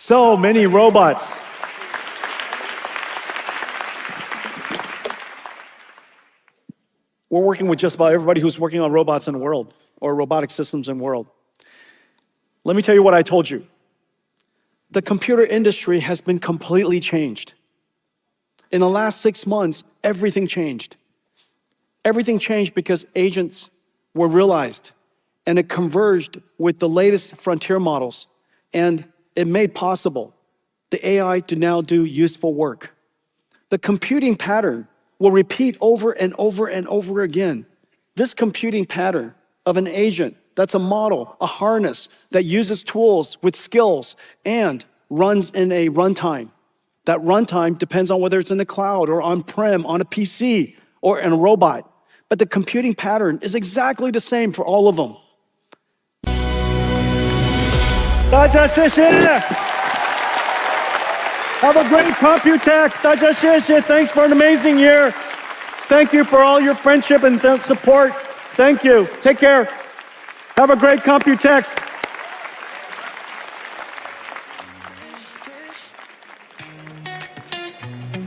So many robots. We're working with just about everybody who's working on robots in the world or robotic systems in the world. Let me tell you what I told you. The computer industry has been completely changed. In the last 6 months, everything changed. Everything changed because agents were realized, and it converged with the latest frontier models, and it made possible the AI to now do useful work. The computing pattern will repeat over and over and over again. This computing pattern of an agent that's a model, a harness that uses tools with skills and runs in a runtime. That runtime depends on whether it's in the cloud or on-prem, on a PC, or in a robot. But the computing pattern is exactly the same for all of them. 大家谢谢 Have a great Computex. 大家谢谢 Thanks for an amazing year. Thank you for all your friendship and support. Thank you. Take care. Have a great Computex.